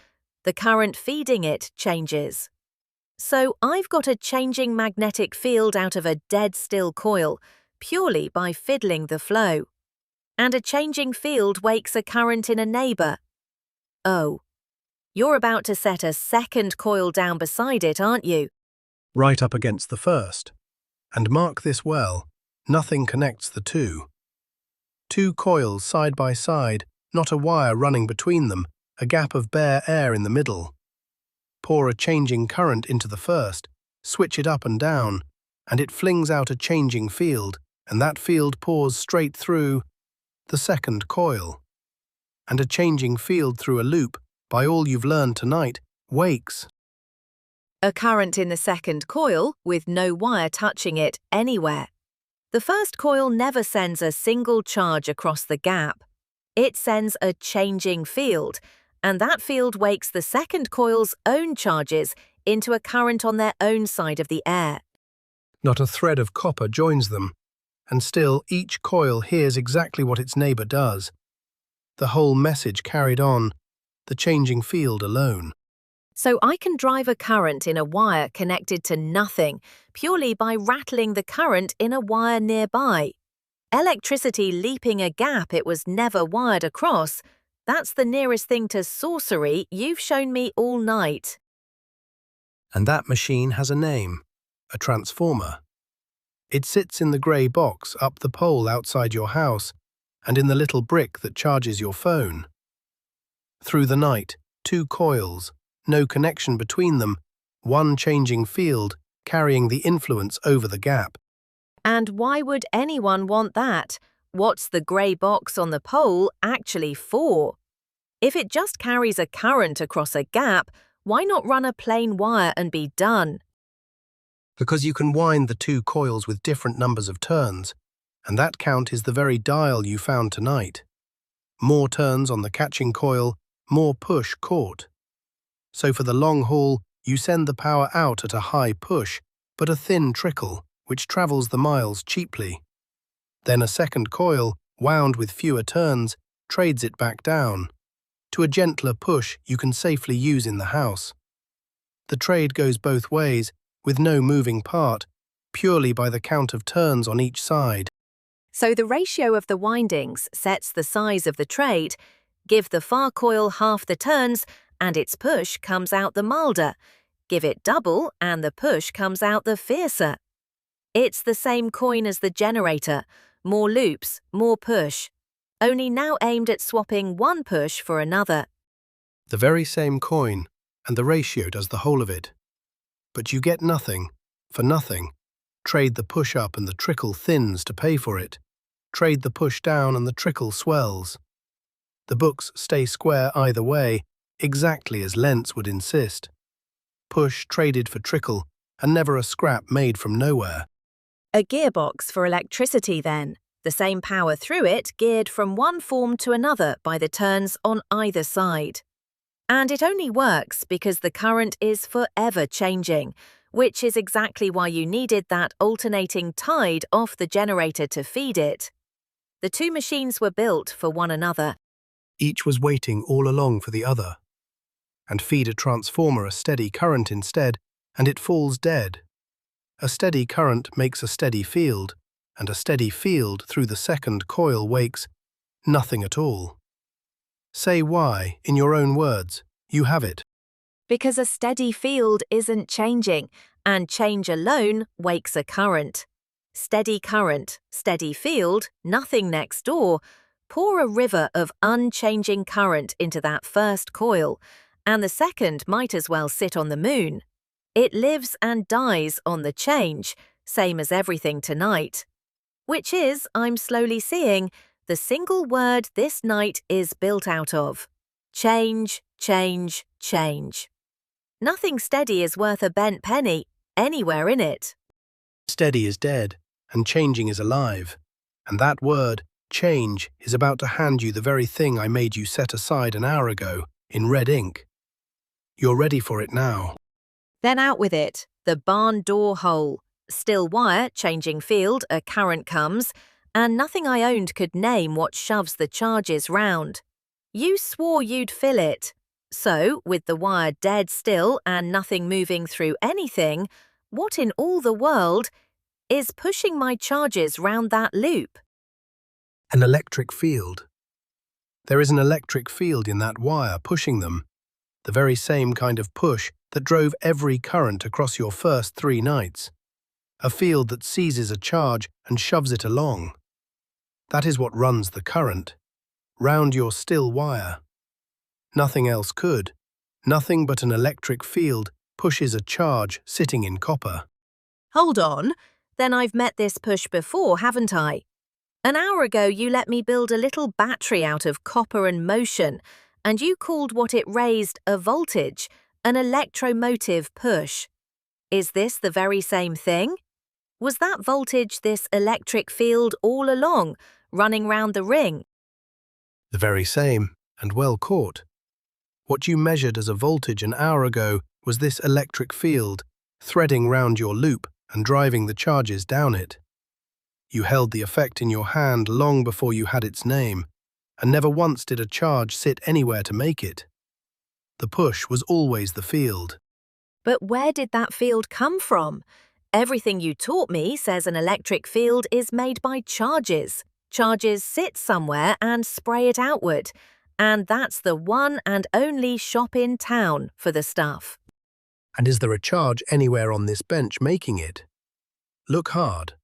Speaker 1: the current feeding it changes. So I've got a changing magnetic field out of a dead-still coil, purely by fiddling the flow. And a changing field wakes a current in a neighbour. Oh, you're about to set a second coil down beside it, aren't you?
Speaker 2: Right up against the first. And mark this well, nothing connects the two. Two coils side by side, not a wire running between them, a gap of bare air in the middle. Pour a changing current into the first, switch it up and down, and it flings out a changing field, and that field pours straight through the second coil. And a changing field through a loop, by all you've learned tonight, wakes.
Speaker 1: A current in the second coil with no wire touching it anywhere. The first coil never sends a single charge across the gap. It sends a changing field, and that field wakes the second coil's own charges into a current on their own side of the air.
Speaker 2: Not a thread of copper joins them, and still each coil hears exactly what its neighbour does. The whole message carried on, the changing field alone.
Speaker 1: So I can drive a current in a wire connected to nothing, purely by rattling the current in a wire nearby. Electricity leaping a gap it was never wired across, that's the nearest thing to sorcery you've shown me all night.
Speaker 2: And that machine has a name, a transformer. It sits in the grey box up the pole outside your house, and in the little brick that charges your phone. Through the night, two coils, no connection between them, one changing field carrying the influence over the gap.
Speaker 1: And why would anyone want that? What's the grey box on the pole actually for? If it just carries a current across a gap, why not run a plain wire and be done?
Speaker 2: Because you can wind the two coils with different numbers of turns, and that count is the very dial you found tonight. More turns on the catching coil, more push caught. So for the long haul, you send the power out at a high push, but a thin trickle, which travels the miles cheaply. Then a second coil, wound with fewer turns, trades it back down, to a gentler push you can safely use in the house. The trade goes both ways, with no moving part, purely by the count of turns on each side.
Speaker 1: So the ratio of the windings sets the size of the trade. Give the far coil half the turns, and its push comes out the milder. Give it double, and the push comes out the fiercer. It's the same coin as the generator. More loops, more push. Only now aimed at swapping one push for another.
Speaker 2: The very same coin, and the ratio does the whole of it. But you get nothing, for nothing. Trade the push up and the trickle thins to pay for it. Trade the push down and the trickle swells. The books stay square either way, exactly as Lentz would insist. Push traded for trickle, and never a scrap made from nowhere.
Speaker 1: A gearbox for electricity then. The same power through it geared from one form to another by the turns on either side. And it only works because the current is forever changing, which is exactly why you needed that alternating tide off the generator to feed it. The two machines were built for one another.
Speaker 2: Each was waiting all along for the other. And feed a transformer a steady current instead, and it falls dead. A steady current makes a steady field, and a steady field through the second coil wakes nothing at all. Say why, in your own words. You have it.
Speaker 1: Because a steady field isn't changing, and change alone wakes a current. Steady current, steady field, nothing next door. Pour a river of unchanging current into that first coil, and the second might as well sit on the moon. It lives and dies on the change, same as everything tonight. Which is, I'm slowly seeing, the single word this night is built out of. Change, change, change. Nothing steady is worth a bent penny anywhere in it.
Speaker 2: Steady is dead, and changing is alive. And that word, change, is about to hand you the very thing I made you set aside an hour ago, in red ink. You're ready for it now.
Speaker 1: Then out with it, the barn door hole. Still wire, changing field, a current comes, and nothing I owned could name what shoves the charges round. You swore you'd fill it. So, with the wire dead still and nothing moving through anything, what in all the world is pushing my charges round that loop?
Speaker 2: An electric field. There is an electric field in that wire pushing them, the very same kind of push that drove every current across your first 3 nights. A field that seizes a charge and shoves it along. That is what runs the current, round your still wire. Nothing else could. Nothing but an electric field pushes a charge sitting in copper.
Speaker 1: Hold on, then I've met this push before, haven't I? An hour ago you let me build a little battery out of copper and motion, and you called what it raised a voltage, an electromotive push. Is this the very same thing? Was that voltage this electric field all along, running round the ring?
Speaker 2: The very same, and well caught. What you measured as a voltage an hour ago was this electric field, threading round your loop and driving the charges down it. You held the effect in your hand long before you had its name, and never once did a charge sit anywhere to make it. The push was always the field.
Speaker 1: But where did that field come from? Everything you taught me says an electric field is made by charges. Charges sit somewhere and spray it outward, and that's the one and only shop in town for the stuff.
Speaker 2: And is there a charge anywhere on this bench making it? Look hard,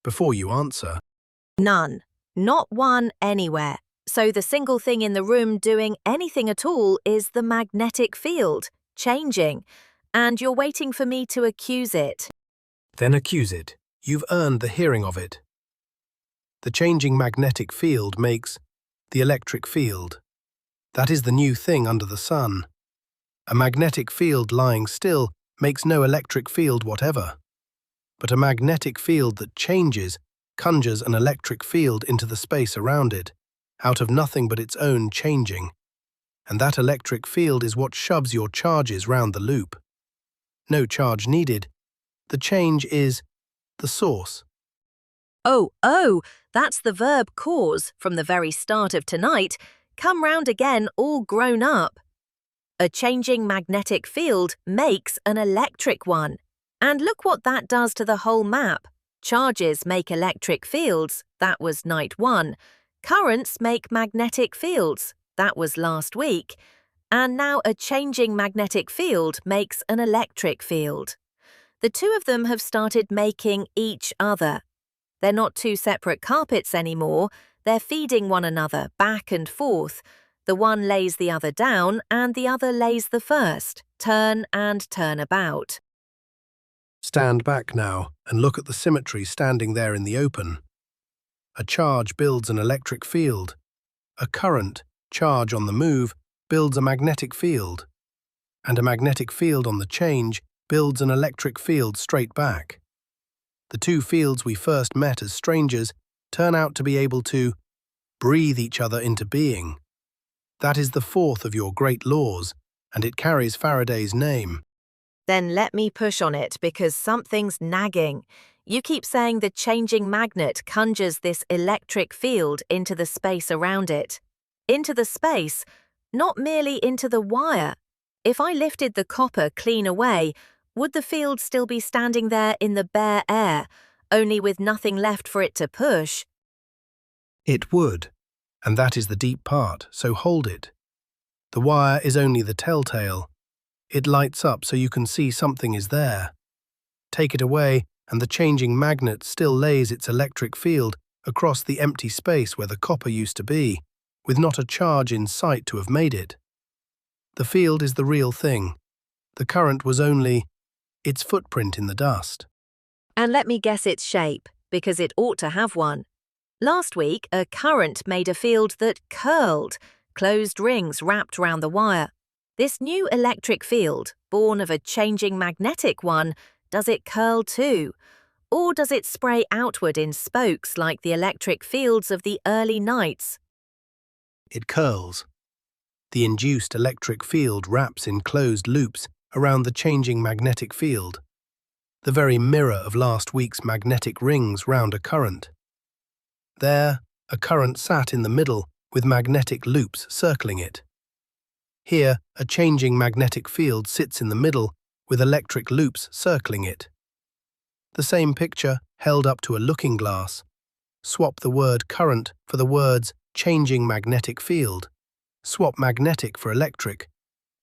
Speaker 2: before you answer.
Speaker 1: None. Not one anywhere. So the single thing in the room doing anything at all is the magnetic field, changing, and you're waiting for me to accuse it.
Speaker 2: Then accuse it. You've earned the hearing of it. The changing magnetic field makes the electric field. That is the new thing under the sun. A magnetic field lying still makes no electric field whatever. But a magnetic field that changes conjures an electric field into the space around it, out of nothing but its own changing. And that electric field is what shoves your charges round the loop. No charge needed. The change is the source.
Speaker 1: Oh, that's the verb cause from the very start of tonight, come round again all grown up. A changing magnetic field makes an electric one. And look what that does to the whole map. Charges make electric fields, that was night 1. Currents make magnetic fields, that was last week. And now a changing magnetic field makes an electric field. The two of them have started making each other. They're not two separate carpets anymore, they're feeding one another back and forth. The one lays the other down and the other lays the first, turn and turn about.
Speaker 2: Stand back now and look at the symmetry standing there in the open. A charge builds an electric field. A current, charge on the move, builds a magnetic field. And a magnetic field on the change builds an electric field straight back. The two fields we first met as strangers turn out to be able to breathe each other into being. That is the fourth of your great laws, and it carries Faraday's name.
Speaker 1: Then let me push on it because something's nagging. You keep saying the changing magnet conjures this electric field into the space around it. Into the space, not merely into the wire. If I lifted the copper clean away, would the field still be standing there in the bare air, only with nothing left for it to push?
Speaker 2: It would, and that is the deep part, so hold it. The wire is only the telltale. It lights up so you can see something is there. Take it away, and the changing magnet still lays its electric field across the empty space where the copper used to be, with not a charge in sight to have made it. The field is the real thing. The current was only its footprint in the dust.
Speaker 1: And let me guess its shape, because it ought to have one. Last week, a current made a field that curled, closed rings wrapped round the wire. This new electric field, born of a changing magnetic one, does it curl too? Or does it spray outward in spokes like the electric fields of the early nights?
Speaker 2: It curls. The induced electric field wraps in closed loops around the changing magnetic field, the very mirror of last week's magnetic rings round a current. There, a current sat in the middle with magnetic loops circling it. Here, a changing magnetic field sits in the middle with electric loops circling it. The same picture held up to a looking glass. Swap the word current for the words changing magnetic field. Swap magnetic for electric,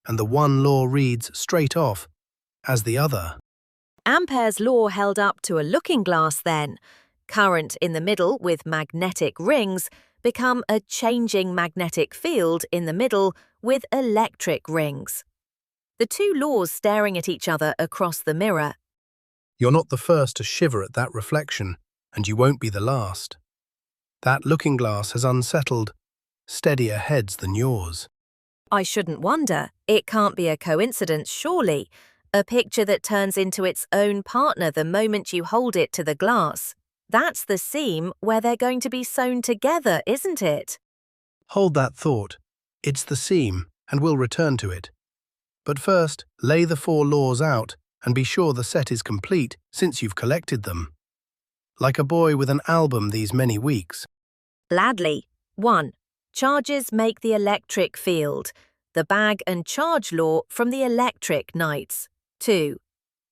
Speaker 2: and the one law reads straight off as the other.
Speaker 1: Ampere's law held up to a looking glass then. Current in the middle with magnetic rings become a changing magnetic field in the middle with electric rings. The two laws staring at each other across the mirror.
Speaker 2: You're not the first to shiver at that reflection, and you won't be the last. That looking glass has unsettled steadier heads than yours.
Speaker 1: I shouldn't wonder. It can't be a coincidence, surely. A picture that turns into its own partner the moment you hold it to the glass. That's the seam where they're going to be sewn together, isn't it?
Speaker 2: Hold that thought. It's the seam, and we'll return to it. But first, lay the 4 laws out and be sure the set is complete since you've collected them. Like a boy with an album these many weeks.
Speaker 1: Gladly. 1. Charges make the electric field. The bag and charge law from the electric nights. 2.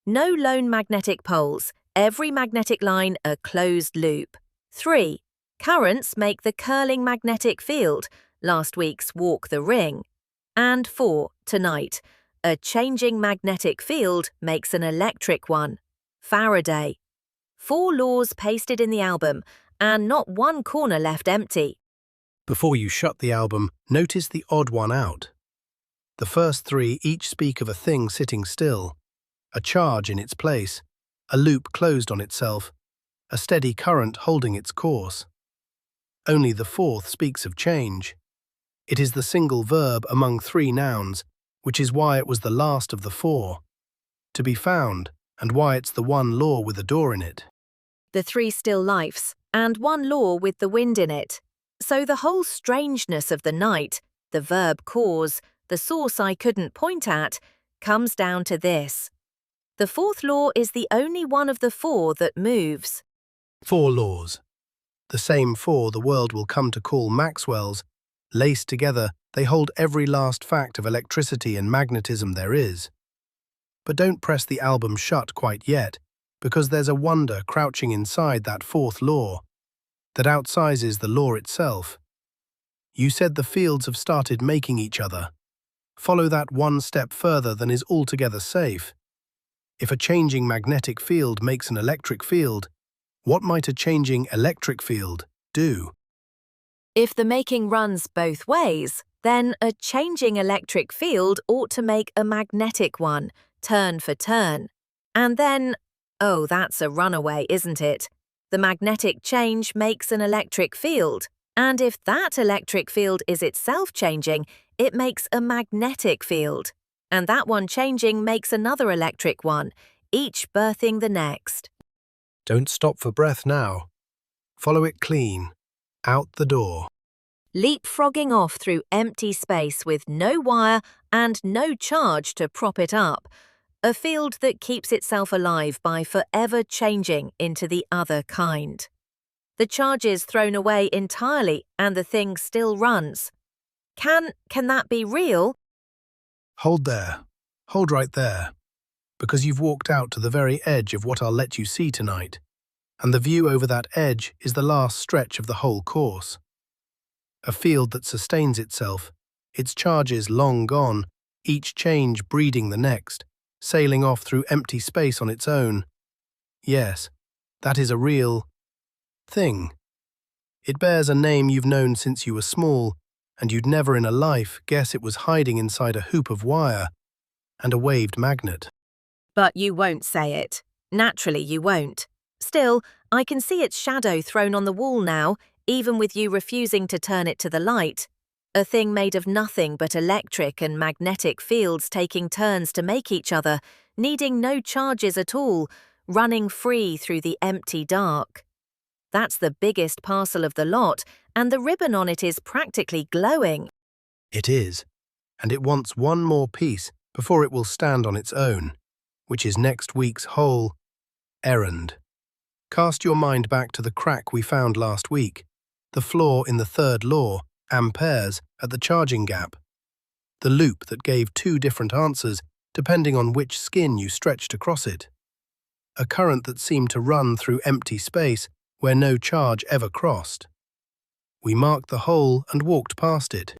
Speaker 1: No lone magnetic poles. Every magnetic line a closed loop. 3. Currents make the curling magnetic field. Last week's walk the ring. And 4. Tonight. A changing magnetic field makes an electric one. Faraday. 4 laws pasted in the album, and not one corner left empty.
Speaker 2: Before you shut the album, notice the odd one out. The first 3 each speak of a thing sitting still, a charge in its place, a loop closed on itself, a steady current holding its course. Only the 4th speaks of change. It is the single verb among 3 nouns, which is why it was the last of the 4. To be found, and why it's the one law with a door in it.
Speaker 1: The 3 still lifes, and 1 law with the wind in it. So the whole strangeness of the night, the verb cause, the source I couldn't point at, comes down to this. The 4th law is the only one of the 4 that moves.
Speaker 2: 4 laws. The same 4 the world will come to call Maxwell's. Laced together, they hold every last fact of electricity and magnetism there is. But don't press the album shut quite yet, because there's a wonder crouching inside that 4th law, that outsizes the law itself. You said the fields have started making each other. Follow that one step further than is altogether safe. If a changing magnetic field makes an electric field, what might a changing electric field do?
Speaker 1: If the making runs both ways, then a changing electric field ought to make a magnetic one, turn for turn. And then, oh, that's a runaway, isn't it? The magnetic change makes an electric field, and if that electric field is itself changing, it makes a magnetic field. And that one changing makes another electric one, each birthing the next.
Speaker 2: Don't stop for breath now. Follow it clean, out the door.
Speaker 1: leapfrogging off through empty space with no wire and no charge to prop it up, a field that keeps itself alive by forever changing into the other kind. The charge is thrown away entirely and the thing still runs. Can that be real?
Speaker 2: Hold there. Hold right there. Because you've walked out to the very edge of what I'll let you see tonight. And the view over that edge is the last stretch of the whole course. A field that sustains itself, its charges long gone, each change breeding the next, sailing off through empty space on its own. Yes, that is a real thing. It bears a name you've known since you were small, and you'd never in a life guess it was hiding inside a hoop of wire and a waved magnet.
Speaker 1: But you won't say it. Naturally, you won't. Still, I can see its shadow thrown on the wall now, even with you refusing to turn it to the light. A thing made of nothing but electric and magnetic fields taking turns to make each other, needing no charges at all, running free through the empty dark. That's the biggest parcel of the lot, and the ribbon on it is practically glowing.
Speaker 2: It is, and it wants one more piece before it will stand on its own, which is next week's whole errand. Cast your mind back to the crack we found last week, the flaw in the third law, amperes, at the charging gap, the loop that gave two different answers depending on which skin you stretched across it, a current that seemed to run through empty space where no charge ever crossed. We marked the hole and walked past it.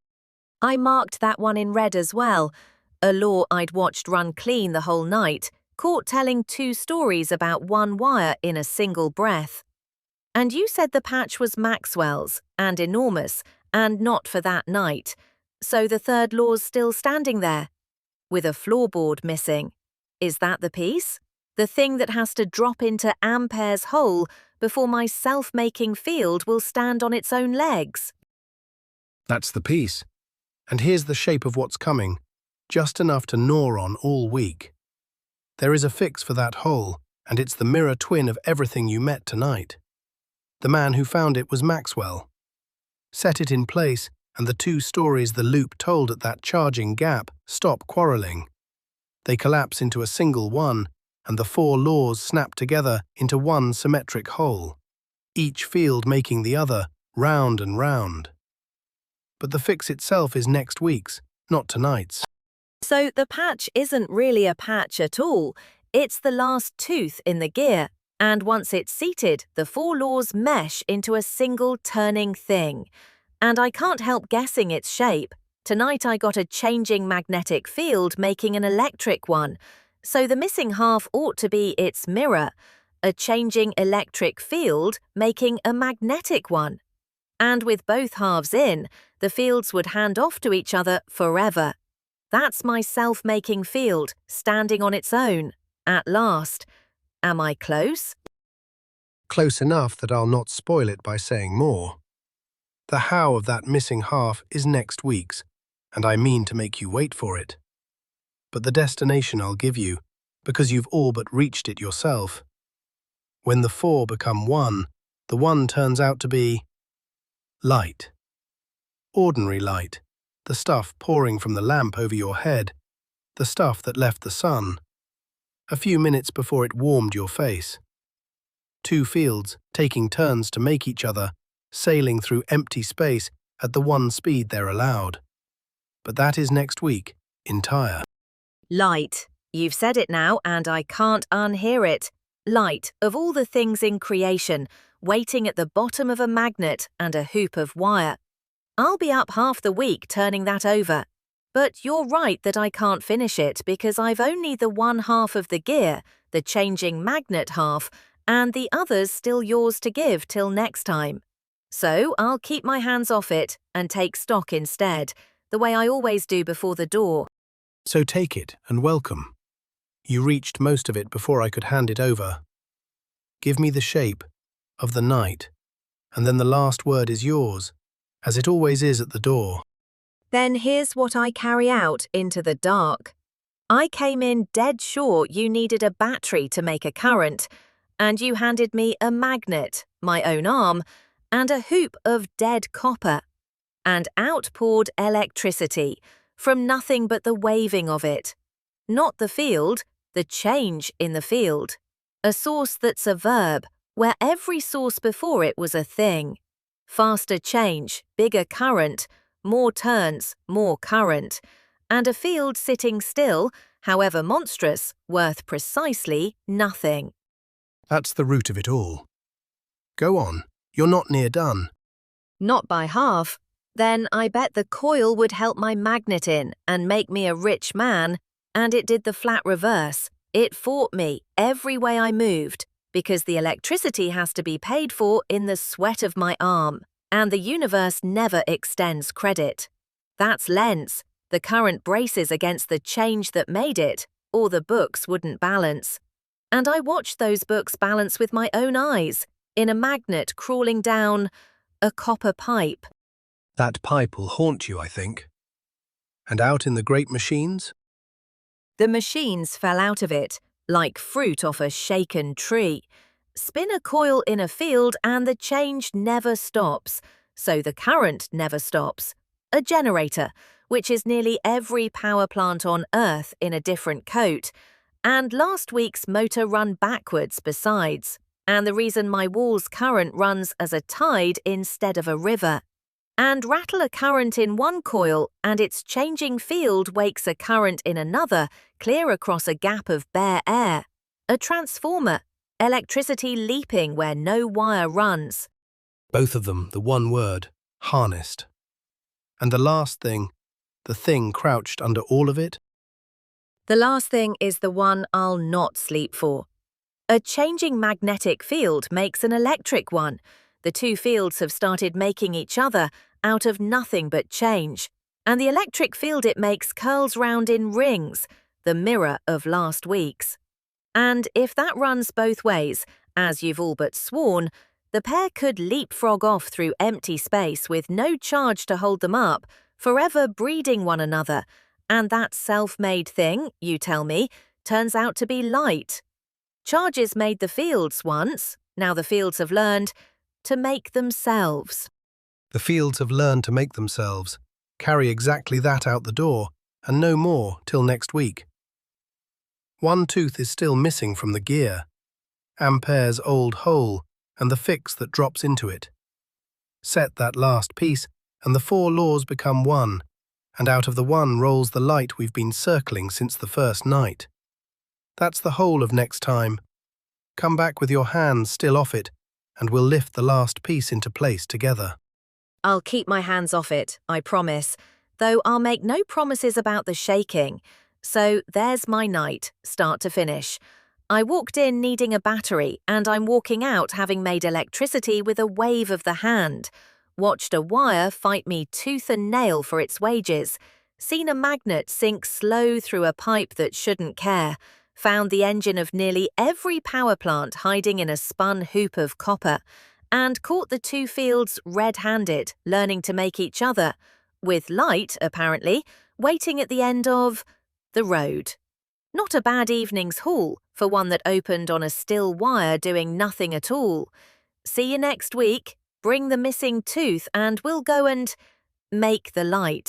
Speaker 1: I marked that one in red as well, a law I'd watched run clean the whole night, caught telling two stories about one wire in a single breath. And you said the patch was Maxwell's, and enormous, and not for that night. So the third law's still standing there, with a floorboard missing. Is that the piece? The thing that has to drop into Ampere's hole before my self-making field will stand on its own legs?
Speaker 2: That's the piece. And here's the shape of what's coming, just enough to gnaw on all week. There is a fix for that hole, and it's the mirror twin of everything you met tonight. The man who found it was Maxwell. Set it in place, and the two stories the loop told at that charging gap stop quarreling. They collapse into a single one, and the four laws snap together into one symmetric whole, each field making the other round and round. But the fix itself is next week's, not tonight's.
Speaker 1: So the patch isn't really a patch at all. It's the last tooth in the gear, and once it's seated, the four laws mesh into a single turning thing. And I can't help guessing its shape. Tonight I got a changing magnetic field making an electric one, so the missing half ought to be its mirror, a changing electric field making a magnetic one. And with both halves in, the fields would hand off to each other forever. That's my self-making field, standing on its own, at last. Am I close?
Speaker 2: Close enough that I'll not spoil it by saying more. The how of that missing half is next week's, and I mean to make you wait for it. But the destination I'll give you, because you've all but reached it yourself. When the four become one, the one turns out to be light. Ordinary light, the stuff pouring from the lamp over your head, the stuff that left the sun, a few minutes before it warmed your face. Two fields taking turns to make each other, sailing through empty space at the one speed they're allowed. But that is next week, entire.
Speaker 1: Light. You've said it now, and I can't unhear it. Light, of all the things in creation, waiting at the bottom of a magnet and a hoop of wire. I'll be up half the week turning that over. But you're right that I can't finish it because I've only the one half of the gear, the changing magnet half, and the other's still yours to give till next time. So I'll keep my hands off it and take stock instead, the way I always do before the door.
Speaker 2: So take it and welcome. You reached most of it before I could hand it over. Give me the shape of the night, and then the last word is yours, as it always is at the door.
Speaker 1: Then here's what I carry out into the dark. I came in dead sure you needed a battery to make a current, and you handed me a magnet, my own arm, and a hoop of dead copper. and out poured electricity from nothing but the waving of it. Not the field, the change in the field. A source that's a verb, where every source before it was a thing. Faster change, bigger current, more turns, more current. And a field sitting still, however monstrous, worth precisely nothing.
Speaker 2: That's the root of it all. Go on, you're not near done.
Speaker 1: Not by half. Then I bet the coil would help my magnet in and make me a rich man, and it did the flat reverse. It fought me every way I moved, because the electricity has to be paid for in the sweat of my arm, and the universe never extends credit. That's lens. The current braces against the change that made it, or the books wouldn't balance. And I watched those books balance with my own eyes, in a magnet crawling down a copper pipe.
Speaker 2: That pipe will haunt you, I think. And out in the great machines?
Speaker 1: The machines fell out of it, like fruit off a shaken tree. Spin a coil in a field and the change never stops, so the current never stops. A generator, which is nearly every power plant on Earth in a different coat, and last week's motor run backwards besides, and the reason my wall's current runs as a tide instead of a river. And rattle a current in one coil and its changing field wakes a current in another clear across a gap of bare air. A transformer, electricity leaping where no wire runs.
Speaker 2: Both of them, the one word, harnessed. And the last thing, the thing crouched under all of it?
Speaker 1: The last thing is the one I'll not sleep for. A changing magnetic field makes an electric one. The two fields have started making each other out of nothing but change, and the electric field it makes curls round in rings, the mirror of last week's. And if that runs both ways, as you've all but sworn, the pair could leapfrog off through empty space with no charge to hold them up, forever breeding one another, and that self-made thing, you tell me, turns out to be light. Charges made the fields once, now the fields have learned to make themselves.
Speaker 2: The fields have learned to make themselves, carry exactly that out the door, and no more till next week. One tooth is still missing from the gear, Ampere's old hole and the fix that drops into it. Set that last piece, and the four laws become one, and out of the one rolls the light we've been circling since the first night. That's the whole of next time. Come back with your hands still off it, and we'll lift the last piece into place together.
Speaker 1: I'll keep my hands off it, I promise, though I'll make no promises about the shaking. So there's my night, start to finish. I walked in needing a battery, and I'm walking out having made electricity with a wave of the hand. Watched a wire fight me tooth and nail for its wages. Seen a magnet sink slow through a pipe that shouldn't care. Found the engine of nearly every power plant hiding in a spun hoop of copper, and caught the two fields red-handed, learning to make each other, with light, apparently, waiting at the end of the road. Not a bad evening's haul for one that opened on a still wire doing nothing at all. See you next week, bring the missing tooth, and we'll go and make the light.